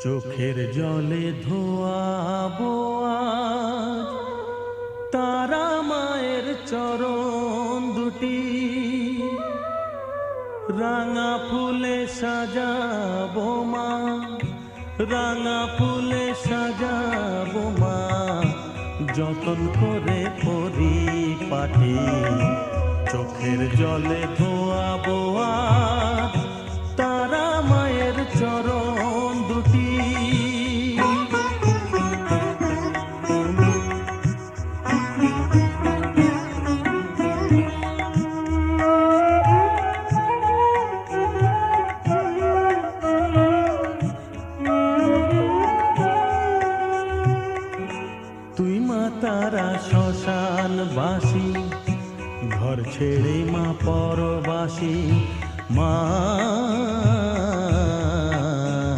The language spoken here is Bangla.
চোখের জলে ধোয়াবো আজ তারা মায়ের চরণ দুটি, রাঙা ফুলে সাজাবো মা, রাঙা ফুলে সাজাবো মা, যতন করে পরিপাটি। চোখের জলে ধোয়াবো আজ তারা মায়ের চরণ দুটি। তুই মা তারা শ্মশানবাসী, ঘর ছেড়ে মা পরবাসী, মা